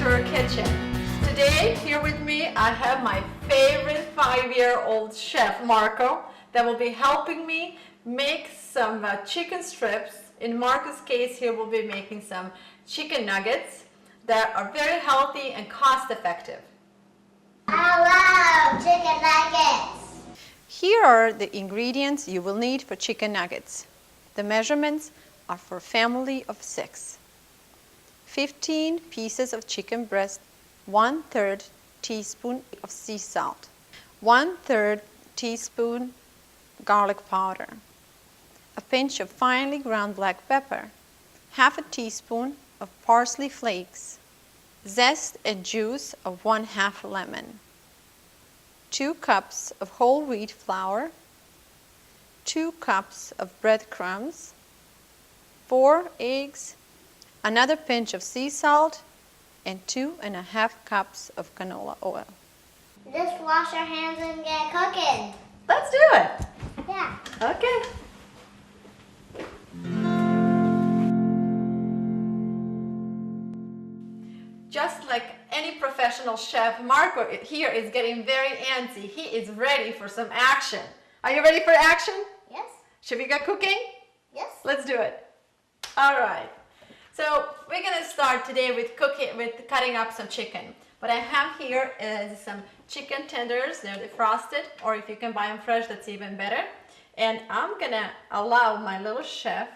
her kitchen. Today, here with me, I have my favorite 5-year-old chef, Marco, that will be helping me make some chicken strips. In Marco's case, he will be making some chicken nuggets that are very healthy and cost-effective. I love chicken nuggets. Here are the ingredients you will need for chicken nuggets. The measurements are for a family of 6. 15 pieces of chicken breast, 1/3 teaspoon of sea salt, 1/3 teaspoon garlic powder, a pinch of finely ground black pepper, half a teaspoon of parsley flakes, zest and juice of 1/2 lemon, 2 cups of whole wheat flour, 2 cups of breadcrumbs, 4 eggs, another pinch of sea salt, and 2.5 cups of canola oil. Let's wash our hands and get cooking. Let's do it. Yeah. Okay. Just like any professional chef, Marco here is getting very antsy. He is ready for some action. Are you ready for action? Yes. Should we get cooking? Yes. Let's do it. All right. So we're gonna start today with cutting up some chicken. What I have here is some chicken tenders. They're defrosted, or if you can buy them fresh, that's even better. And I'm gonna allow my little chef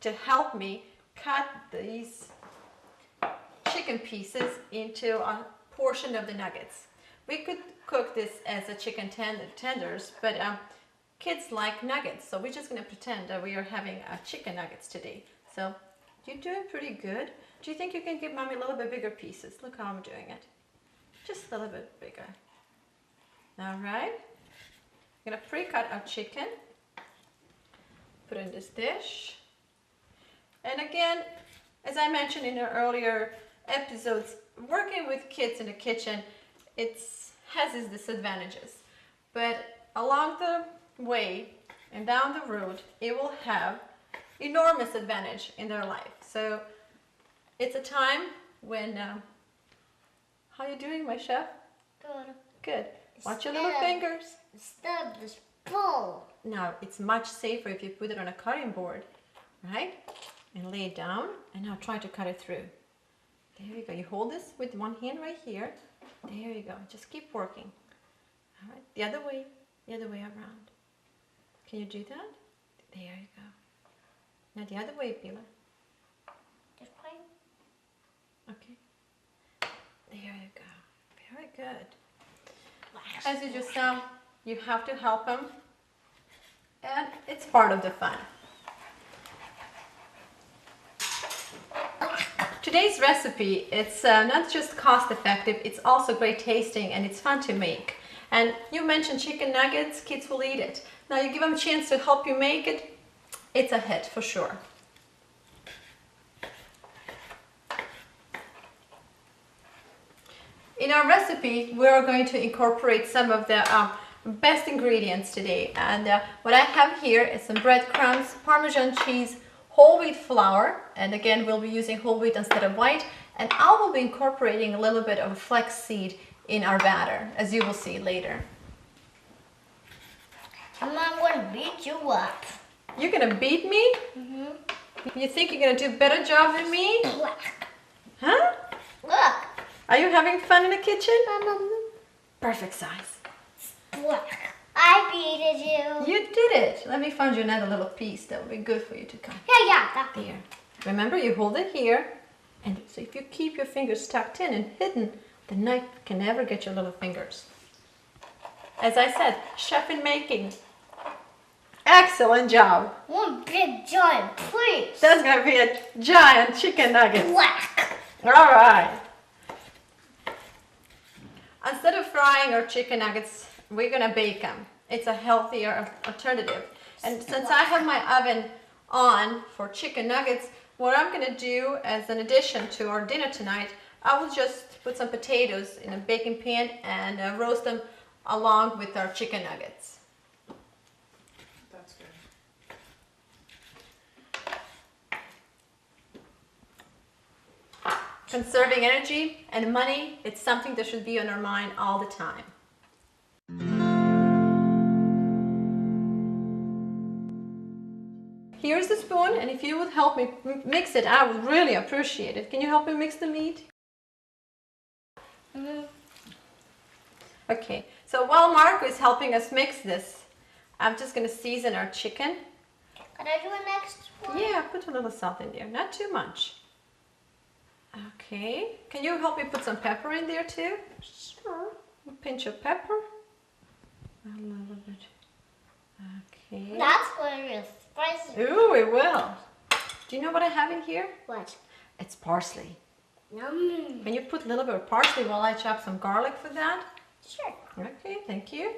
to help me cut these chicken pieces into a portion of the nuggets. We could cook this as a chicken tenders, but kids like nuggets, so we're just gonna pretend that we are having chicken nuggets today. So you're doing pretty good. Do you think you can give Mommy a little bit bigger pieces? Look how I'm doing it. Just a little bit bigger. All right. I'm gonna pre-cut our chicken. Put in this dish. And again, as I mentioned in the earlier episodes, working with kids in the kitchen, has its disadvantages. But along the way and down the road, it will have enormous advantage in their life. So it's a time when, how you doing, my chef? Good. Good. Watch your little fingers. Instead of this bowl. Now, it's much safer if you put it on a cutting board, right? And lay it down, and now try to cut it through. There you go. You hold this with one hand right here. There you go. Just keep working. All right. The other way around. Can you do that? There you go. Now the other way, Pila. Just plain. Okay. There you go. Very good. As you just saw, you have to help them, and it's part of the fun. Today's recipe, it's not just cost effective, it's also great tasting and it's fun to make. And you mentioned chicken nuggets, kids will eat it. Now you give them a chance to help you make it, it's a hit for sure. In our recipe, we're going to incorporate some of the best ingredients today. And what I have here is some breadcrumbs, Parmesan cheese, whole wheat flour, and again we'll be using whole wheat instead of white, and I will be incorporating a little bit of flax seed in our batter, as you will see later. I'm gonna beat you up. You're gonna beat me? Mm-hmm. You think you're gonna do a better job than me? Look. Huh? Look. Are you having fun in the kitchen? Perfect size. Look. I beated you. You did it. Let me find you another little piece that will be good for you to cut. Yeah, that. There. Remember, you hold it here, and so if you keep your fingers tucked in and hidden, the knife can never get your little fingers. As I said, chef in making. Excellent job. One big giant piece. That's gonna be a giant chicken nugget. Whack. All right. Instead of frying our chicken nuggets, we're gonna bake them. It's a healthier alternative. And since I have my oven on for chicken nuggets, what I'm gonna do as an addition to our dinner tonight, I will just put some potatoes in a baking pan and roast them along with our chicken nuggets. That's good. Conserving energy and money, it's something that should be on our mind all the time. Here's the spoon, and if you would help me mix it, I would really appreciate it. Can you help me mix the meat? Okay, so while Marco is helping us mix this, I'm just going to season our chicken. Can I do a next one? Yeah, put a little salt in there, not too much. Okay, can you help me put some pepper in there too? Sure. A pinch of pepper. A little bit. Okay. That's going to be spicy. Ooh, it will. Do you know what I have in here? What? It's parsley. Yum. Can you put a little bit of parsley while I chop some garlic for that? Sure. Okay, thank you.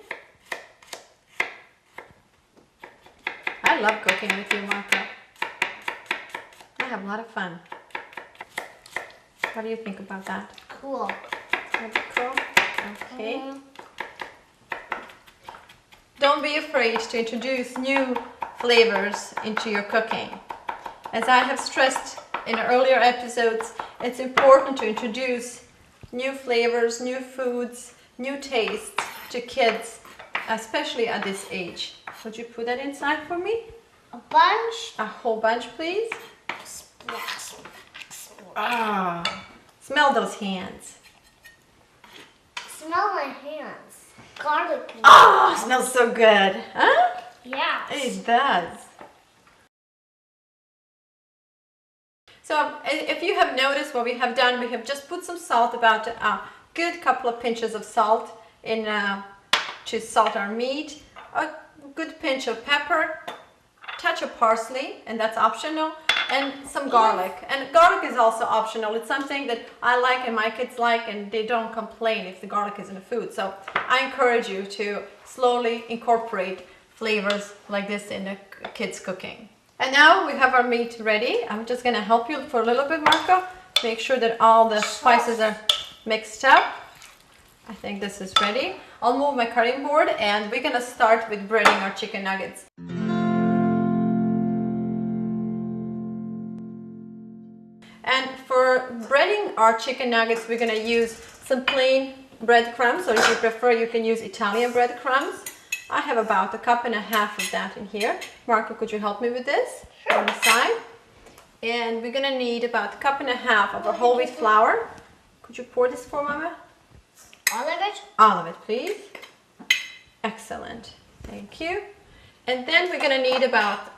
I love cooking with you, Marco. I have a lot of fun. What do you think about that? Cool. That'd be cool. Okay. Don't be afraid to introduce new flavors into your cooking. As I have stressed in earlier episodes, it's important to introduce new flavors, new foods, new tastes to kids, especially at this age. Would you put that inside for me? A bunch. A whole bunch, please. Splash. Ah, smell those hands. Smell my hands. Garlic. Oh, smells so good. Huh? Yeah. It does. So if you have noticed what we have done, we have just put some salt, about a good couple of pinches of salt in to salt our meat, a good pinch of pepper, touch of parsley, and that's optional, and some garlic. And garlic is also optional. It's something that I like and my kids like, and they don't complain if the garlic is in the food. So I encourage you to slowly incorporate flavors like this in the kids' cooking. And now we have our meat ready. I'm just gonna help you for a little bit, Marco. Make sure that all the spices are mixed up. I think this is ready. I'll move my cutting board and we're gonna start with breading our chicken nuggets. And for breading our chicken nuggets, we're gonna use some plain breadcrumbs, or if you prefer, you can use Italian breadcrumbs. I have about 1.5 cups of that in here. Marco, could you help me with this? Sure. On the side. And we're gonna need about 1.5 cups of our whole wheat flour. Could you pour this for Mama? All of it? All of it, please. Excellent. Thank you. And then we're gonna need about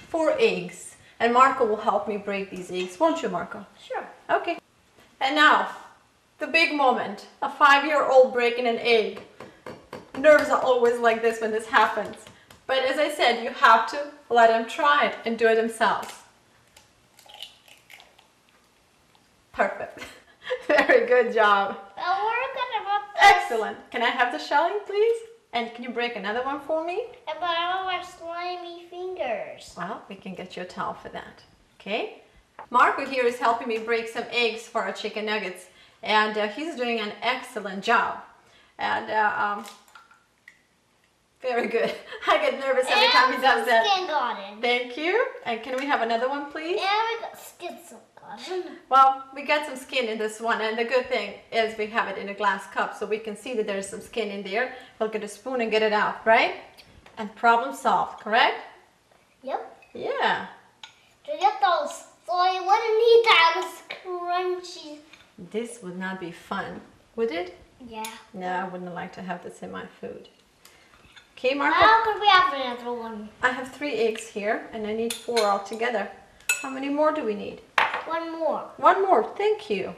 4 eggs. And Marco will help me break these eggs, won't you, Marco? Sure. Okay. And now, the big moment. A 5-year-old breaking an egg. Nerves are always like this when this happens. But as I said, you have to let them try it and do it themselves. Perfect. Very good job. Well, we're gonna rub this. Excellent. Can I have the shelling, please? And can you break another one for me? But I don't want slimy fingers. Well, we can get you a towel for that. Okay? Marco here is helping me break some eggs for our chicken nuggets. And he's doing an excellent job. And very good. I get nervous every time he does that. Skin got in. Thank you. And can we have another one, please? And we got skin so good. Well, we got some skin in this one, and the good thing is we have it in a glass cup, so we can see that there's some skin in there. We'll get a spoon and get it out, right? And problem solved, correct? Yep. Yeah. To get those, so I wouldn't need that crunchy. This would not be fun, would it? Yeah. No, I wouldn't like to have this in my food. Okay, Marco? How could we have another one? I have 3 eggs here, and I need 4 altogether. How many more do we need? One more. 1 more, thank you.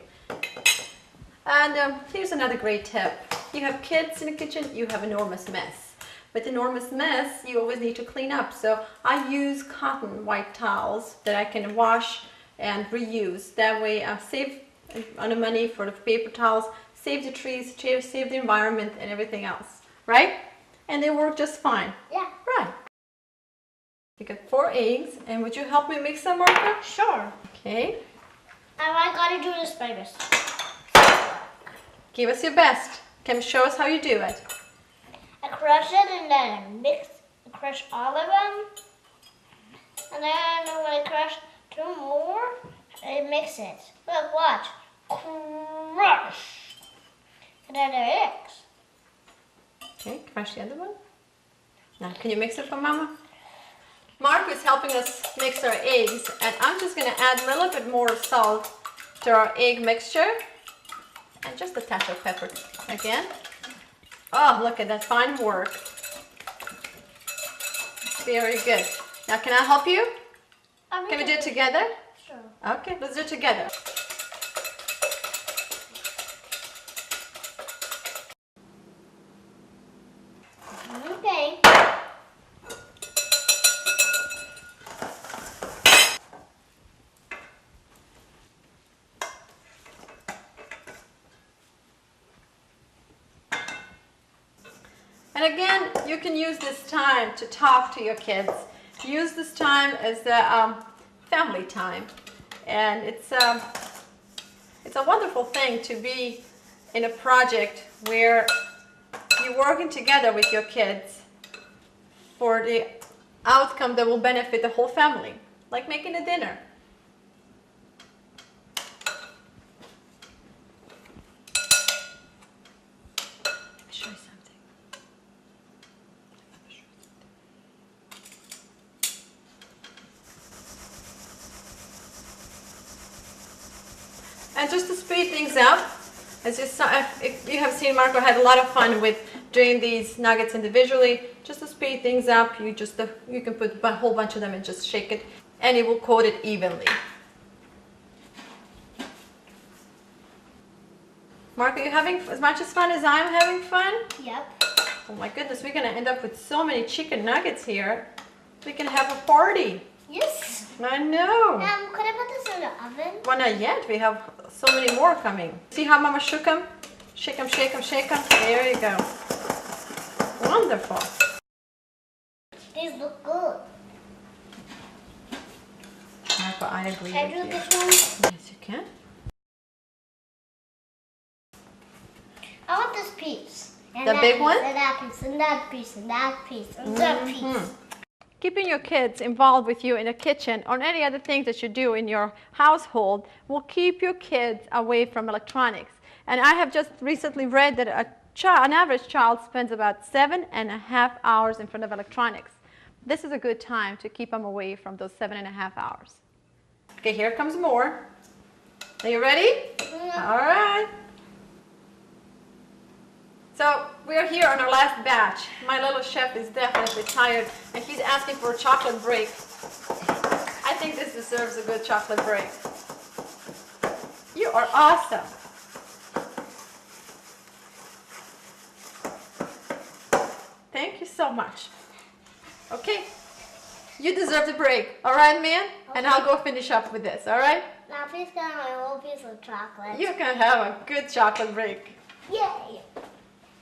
And here's another great tip. You have kids in the kitchen, you have enormous mess. With enormous mess, you always need to clean up. So I use cotton white towels that I can wash and reuse. That way I save on the money for the paper towels, save the trees, save the environment and everything else, right? And they work just fine. Yeah. Right. You got 4 eggs, and would you help me mix them, Martha? Sure. Okay. And I gotta do this by this. Give us your best. Can you show us how you do it? I crush it and then I crush all of them. And then when I crush 2 more, I mix it. Look, watch. crush. And then the eggs. Okay, crush the other one. Now, can you mix it for Mama? Mark is helping us mix our eggs, and I'm just going to add a little bit more salt to our egg mixture. And just a touch of pepper again. Oh, look at that fine work. Very good. Now, can I help you? Can we do it together? Sure. Okay, let's do it together. Okay. And again, you can use this time to talk to your kids. Use this time as a family time. And it's a wonderful thing to be in a project where you're working together with your kids for the outcome that will benefit the whole family, like making a dinner. Show you something. And just to speed things up, as you saw, if you have seen, Marco had a lot of fun with doing these nuggets individually. Just to speed things up, you can put a whole bunch of them and just shake it, and it will coat it evenly. Marco, you having as much as fun as I'm having fun? Yep. Oh my goodness, we're gonna end up with so many chicken nuggets here. We can have a party. Yes. I know. Could I put this in the oven? Well, not yet. We have so many more coming. See how Mama shook them? Shake them, shake them, shake them. There you go. Wonderful. These look good. Marco, I agree Can I with do you. this one? Yes, you can. I want this piece. And The that big piece, one? And that piece, and that piece, and that piece, and that piece. Keeping your kids involved with you in the kitchen or any other things that you do in your household will keep your kids away from electronics. And I have just recently read that an average child spends about 7.5 hours in front of electronics. This is a good time to keep them away from those 7.5 hours. Okay, here comes more. Are you ready? Yeah. All right. So we're here on our last batch. My little chef is definitely tired and he's asking for a chocolate break. I think this deserves a good chocolate break. You are awesome. Thank you so much. Okay, you deserve the break. All right, man? And I'll go finish up with this, all right? Now please get my whole piece of chocolate. You can have a good chocolate break. Yay!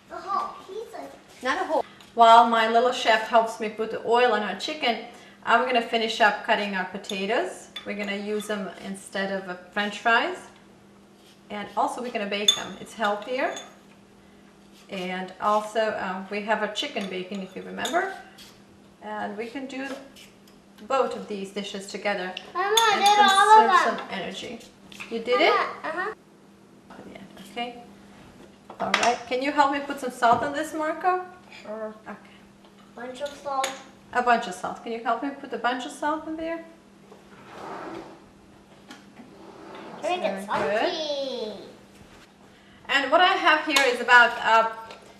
The whole piece of... Not a whole. While my little chef helps me put the oil on our chicken, I'm going to finish up cutting our potatoes. We're going to use them instead of French fries. And also we're going to bake them. It's healthier. And also we have a chicken bacon, if you remember. And we can do both of these dishes together. Mama, I and did all of conserve them. some energy. You did it? Uh-huh. Yeah, okay. All right. Can you help me put some salt on this, Marco? Sure. Okay. Bunch of salt. A bunch of salt. Can you help me put a bunch of salt in there? Very Very good. Salty. And what I have here is about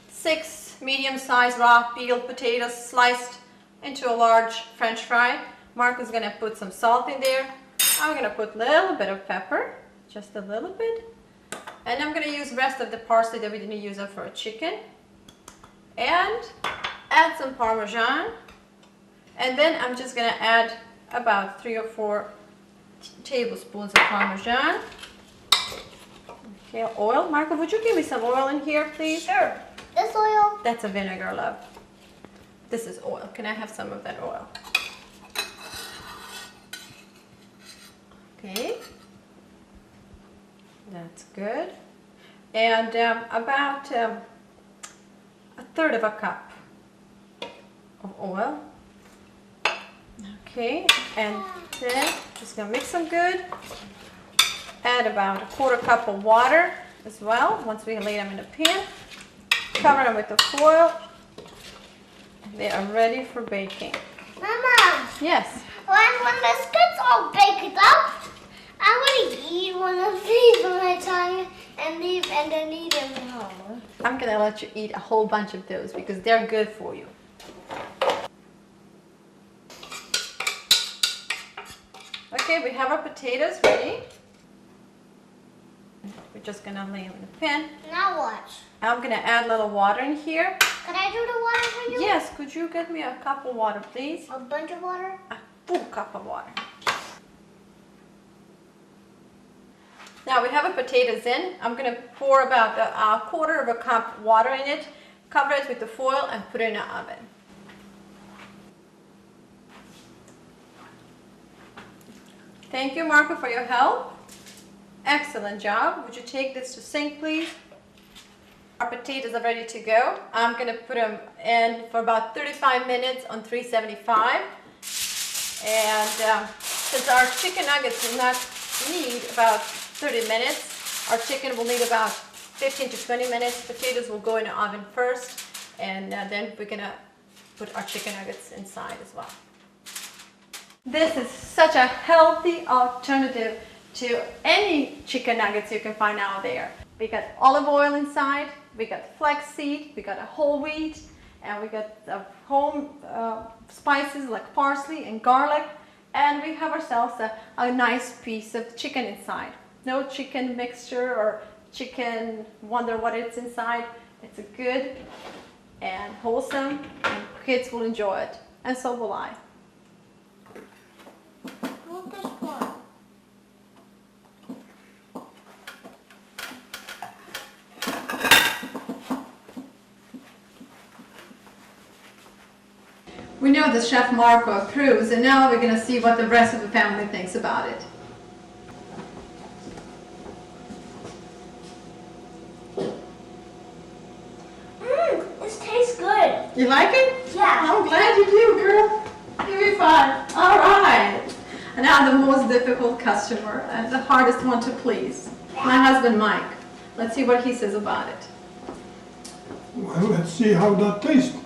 6 medium-sized raw peeled potatoes sliced into a large French fry. Mark is going to put some salt in there. I'm going to put a little bit of pepper, just a little bit. And I'm going to use the rest of the parsley that we didn't use up for a chicken. And add some Parmesan. And then I'm just going to add about 3 or 4 tablespoons of Parmesan. Okay, oil. Marco, would you give me some oil in here, please? Sure. This oil. That's a vinegar, love. This is oil. Can I have some of that oil? Okay. That's good. And about a third of a cup of oil. Okay, and then just gonna mix them good. add about a quarter cup of water as well once we lay them in the pan. Cover them with the foil. They are ready for baking. Mama, Yes. when this gets all baked up, I'm gonna eat one of these with my tongue and then eat them home. I'm gonna let you eat a whole bunch of those because they're good for you. Okay, we have our potatoes ready. We're just gonna lay them in the pan. Now what? I'm gonna add a little water in here. Can I do the water for you? Yes, could you get me a cup of water, please? A bunch of water? A full cup of water. Now we have our potatoes in. I'm gonna pour about a quarter of a cup water in it, cover it with the foil and put it in the oven. Thank you, Marco, for your help. Excellent job. Would you take this to sink, please? Our potatoes are ready to go. I'm gonna put them in for about 35 minutes on 375. And since our chicken nuggets will not need about 30 minutes, our chicken will need about 15 to 20 minutes. Potatoes will go in the oven first, and then we're gonna put our chicken nuggets inside as well. This is such a healthy alternative to any chicken nuggets you can find out there. We got olive oil inside, we got flaxseed, we got a whole wheat, and we got home spices like parsley and garlic, and we have ourselves a nice piece of chicken inside. No chicken mixture or chicken wonder what it's inside. It's a good and wholesome, and kids will enjoy it, and so will I. Look this one. We know that Chef Marco approves, and now we're going to see what the rest of the family thinks about it. This tastes good. You like it? Yeah. I'm glad you do, girl. You'll be fine. All right. And now the most difficult customer and the hardest one to please, my husband Mike. Let's see what he says about it. Well, let's see how that tastes.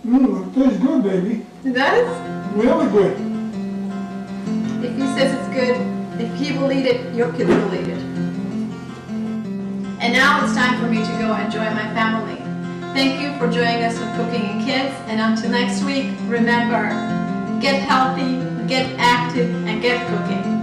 It tastes good, baby. It does? Really good. If he says it's good, if he will eat it, your kids will eat it. And now it's time for me to go enjoy my family. Thank you for joining us on Cooking and Kids, and until next week, remember, get healthy, get active, and get cooking.